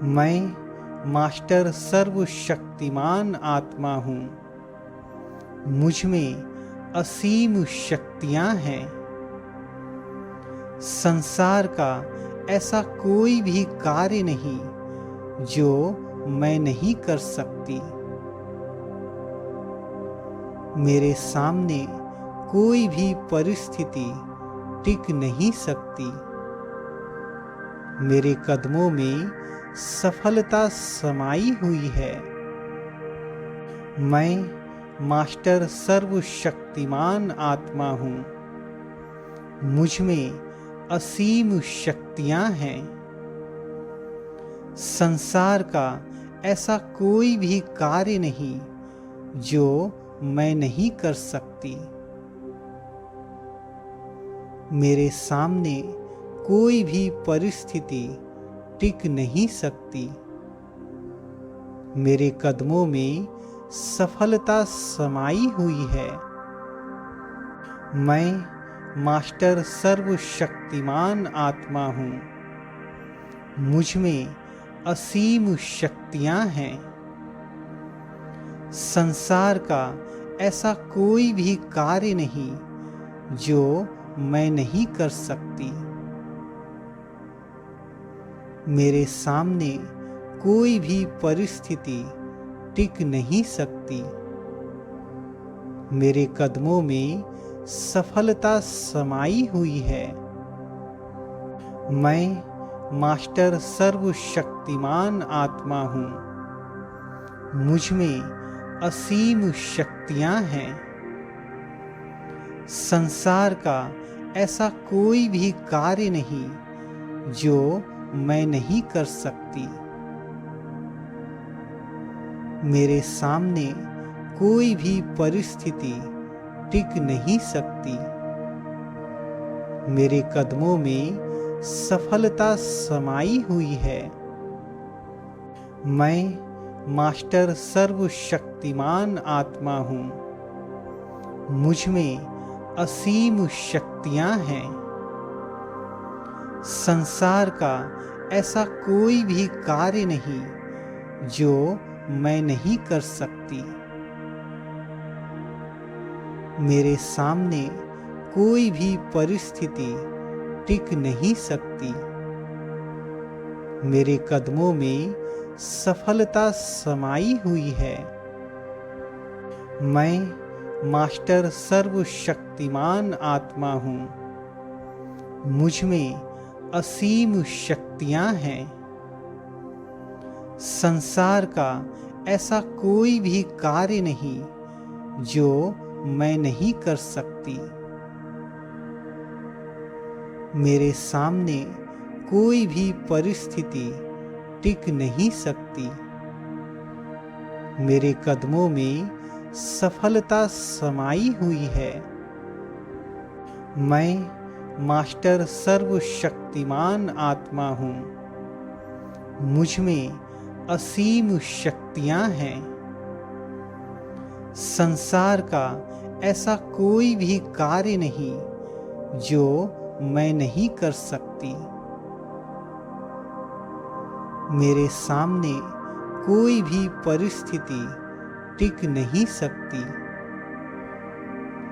मैं मास्टर सर्वशक्तिमान आत्मा हूँ। मुझ में असीम शक्तियाँ हैं। संसार का ऐसा कोई भी कार्य नहीं जो मैं नहीं कर सकती। मेरे सामने कोई भी परिस्थिति टिक नहीं सकती। मेरे कदमों में सफलता समाई हुई है। मैं मास्टर सर्वशक्तिमान आत्मा हूँ। मुझ में असीम शक्तियाँ हैं। संसार का ऐसा कोई भी कार्य नहीं जो मैं नहीं कर सकती। मेरे सामने कोई भी परिस्थिति टिक नहीं सकती। मेरे कदमों में सफलता समाई हुई है। मैं मास्टर सर्वशक्तिमान आत्मा हूँ। मुझ में असीम शक्तियाँ हैं। संसार का ऐसा कोई भी कार्य नहीं जो मैं नहीं कर सकती। मेरे सामने कोई भी परिस्थिति टिक नहीं सकती। मेरे कदमों में सफलता समाई हुई है। मैं मास्टर सर्वशक्तिमान आत्मा हूँ। मुझ में असीम शक्तियाँ हैं। संसार का ऐसा कोई भी कार्य नहीं जो मैं नहीं कर सकती। मेरे सामने कोई भी परिस्थिति टिक नहीं सकती। मेरे कदमों में सफलता समाई हुई है। मैं मास्टर सर्वशक्तिमान आत्मा हूँ। मुझ में असीम शक्तियाँ हैं। संसार का ऐसा कोई भी कार्य नहीं जो मैं नहीं कर सकती। मेरे सामने कोई भी परिस्थिति टिक नहीं सकती। मेरे कदमों में सफलता समाई हुई है। मैं मास्टर सर्वशक्तिमान आत्मा हूँ। मुझ में असीम शक्तियाँ हैं। संसार का ऐसा कोई भी कार्य नहीं जो मैं नहीं कर सकती। मेरे सामने कोई भी परिस्थिति टिक नहीं सकती। मेरे कदमों में सफलता समाई हुई है। मैं मास्टर सर्वशक्तिमान आत्मा हूँ। मुझ में असीम शक्तियाँ हैं। संसार का ऐसा कोई भी कार्य नहीं जो मैं नहीं कर सकती। मेरे सामने कोई भी परिस्थिति टिक नहीं सकती।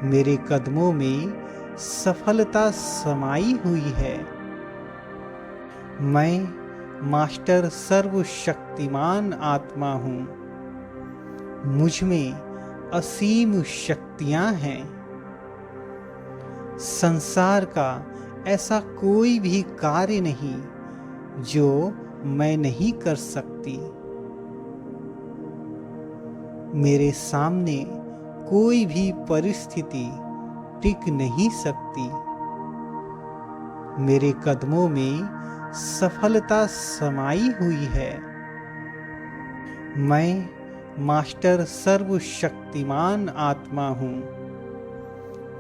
मेरे कदमों में सफलता समाई हुई है। मैं मास्टर सर्वशक्तिमान आत्मा हूँ। मुझ में असीम शक्तियाँ हैं। संसार का ऐसा कोई भी कार्य नहीं जो मैं नहीं कर सकती। मेरे सामने कोई भी परिस्थिति टिक नहीं सकती। मेरे कदमों में सफलता समाई हुई है। मैं मास्टर सर्वशक्तिमान आत्मा हूँ।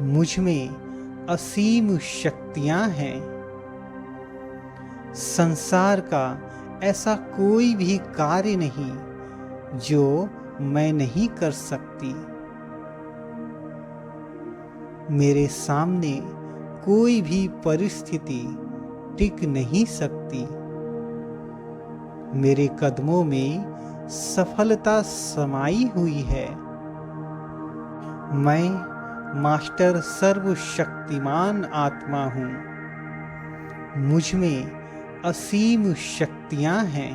मुझ में असीम शक्तियाँ हैं। संसार का ऐसा कोई भी कार्य नहीं जो मैं नहीं कर सकती। मेरे सामने कोई भी परिस्थिति टिक नहीं सकती। मेरे कदमों में सफलता समाई हुई है। मैं मास्टर सर्वशक्तिमान आत्मा हूँ। मुझ में असीम शक्तियाँ हैं।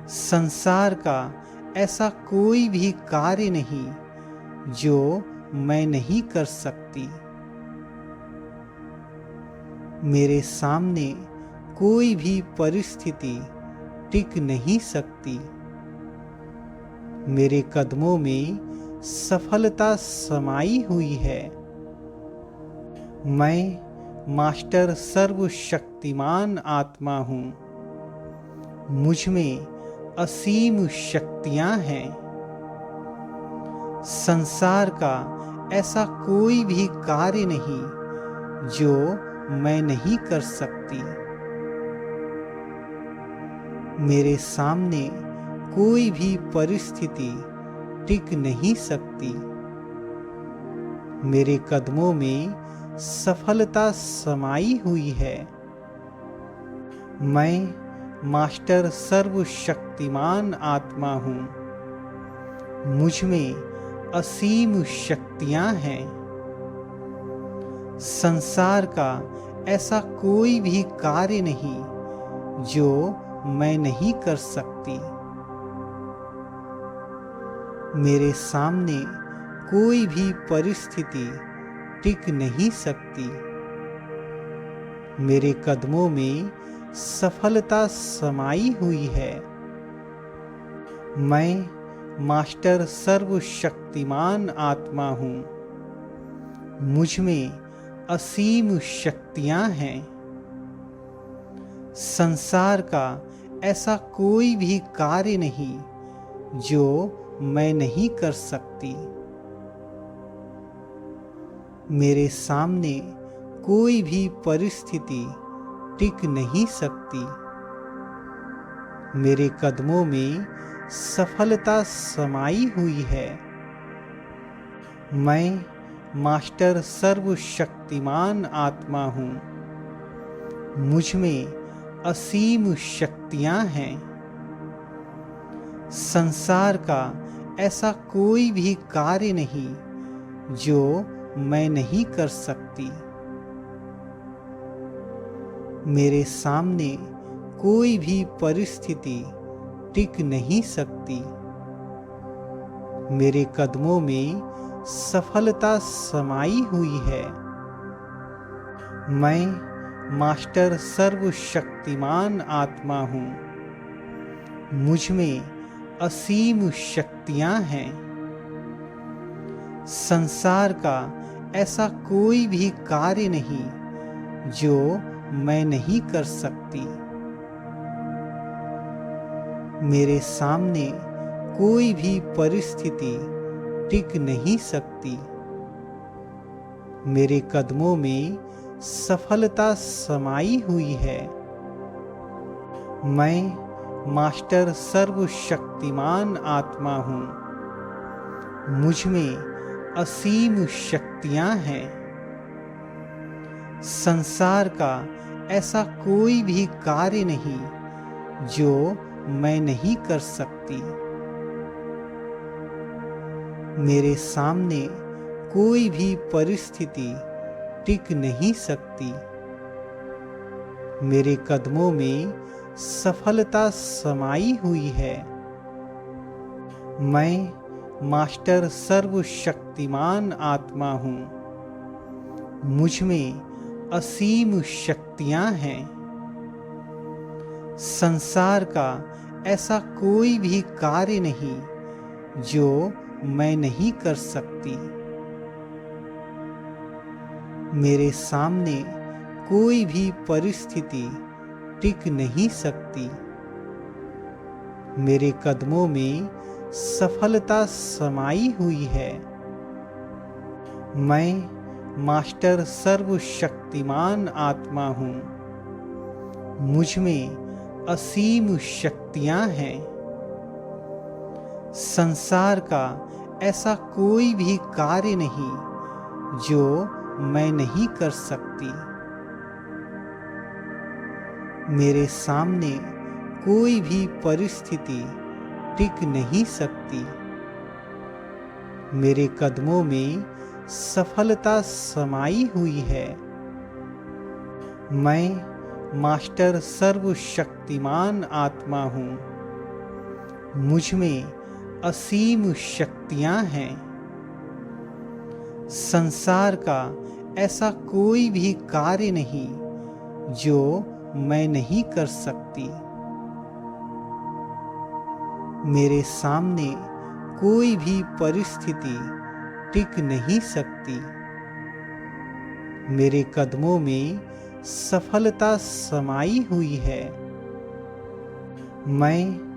संसार का ऐसा कोई भी कार्य नहीं जो मैं नहीं कर सकती। मेरे सामने कोई भी परिस्थिति टिक नहीं सकती। मेरे कदमों में सफलता समाई हुई है। मैं मास्टर सर्वशक्तिमान आत्मा हूँ। मुझ में असीम शक्तियाँ हैं। संसार का ऐसा कोई भी कार्य नहीं जो मैं नहीं कर सकती। मेरे सामने कोई भी परिस्थिति टिक नहीं सकती। मेरे कदमों में सफलता समाई हुई है। मैं मास्टर सर्वशक्तिमान आत्मा हूँ। मुझ में असीम शक्तियाँ हैं। संसार का ऐसा कोई भी कार्य नहीं जो मैं नहीं कर सकती। मेरे सामने कोई भी परिस्थिति टिक नहीं सकती। मेरे कदमों में सफलता समाई हुई है। मैं मास्टर सर्वशक्तिमान आत्मा हूँ। मुझ में असीम शक्तियाँ हैं। संसार का ऐसा कोई भी कार्य नहीं जो मैं नहीं कर सकती। मेरे सामने कोई भी परिस्थिति टिक नहीं सकती। मेरे कदमों में सफलता समाई हुई है। मैं मास्टर सर्वशक्तिमान आत्मा हूँ। मुझ में असीम शक्तियाँ हैं। संसार का ऐसा कोई भी कार्य नहीं जो मैं नहीं कर सकती। मेरे सामने कोई भी परिस्थिति टिक नहीं सकती। मेरे कदमों में सफलता समाई हुई है। मैं मास्टर सर्वशक्तिमान आत्मा हूँ। मुझ में असीम शक्तियाँ हैं। संसार का ऐसा कोई भी कार्य नहीं जो मैं नहीं कर सकती। मेरे सामने कोई भी परिस्थिति टिक नहीं सकती। मेरे कदमों में सफलता समाई हुई है। मैं मास्टर सर्वशक्तिमान आत्मा हूँ। मुझ में असीम शक्तियाँ हैं। संसार का ऐसा कोई भी कार्य नहीं जो मैं नहीं कर सकती। मेरे सामने कोई भी परिस्थिति टिक नहीं सकती। मेरे कदमों में सफलता समाई हुई है। मैं मास्टर सर्वशक्तिमान आत्मा हूँ। मुझ में असीम शक्तियाँ हैं। संसार का ऐसा कोई भी कार्य नहीं जो मैं नहीं कर सकती। मेरे सामने कोई भी परिस्थिति टिक नहीं सकती। मेरे कदमों में सफलता समाई हुई है। मैं मास्टर सर्वशक्तिमान आत्मा हूँ। मुझ में असीम शक्तियाँ हैं। संसार का ऐसा कोई भी कार्य नहीं जो मैं नहीं कर सकती। मेरे सामने कोई भी परिस्थिति टिक नहीं सकती। मेरे कदमों में सफलता समाई हुई है। मैं मास्टर सर्वशक्तिमान आत्मा हूँ। मुझ में असीम शक्तियाँ हैं। संसार का ऐसा कोई भी कार्य नहीं जो मैं नहीं कर सकती। मेरे सामने कोई भी परिस्थिति टिक नहीं सकती। मेरे कदमों में सफलता समाई हुई है। मैं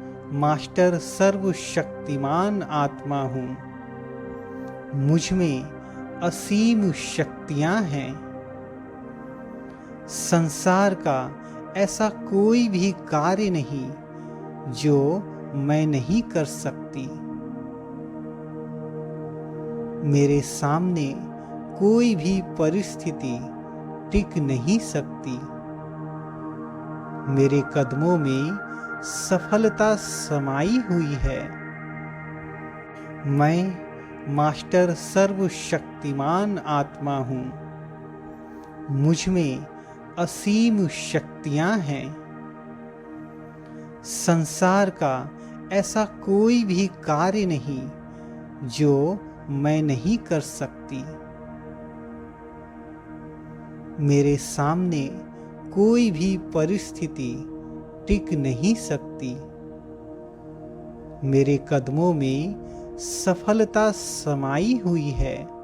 मास्टर सर्वशक्तिमान आत्मा हूँ। मुझ में असीम शक्तियाँ हैं। संसार का ऐसा कोई भी कार्य नहीं जो मैं नहीं कर सकती। मेरे सामने कोई भी परिस्थिति टिक नहीं सकती। मेरे कदमों में सफलता समाई हुई है। मैं मास्टर सर्वशक्तिमान आत्मा हूँ। मुझ में असीम शक्तियाँ हैं। संसार का ऐसा कोई भी कार्य नहीं जो मैं नहीं कर सकती। मेरे सामने कोई भी परिस्थिति टिक नहीं सकती। मेरे कदमों में सफलता समाई हुई है।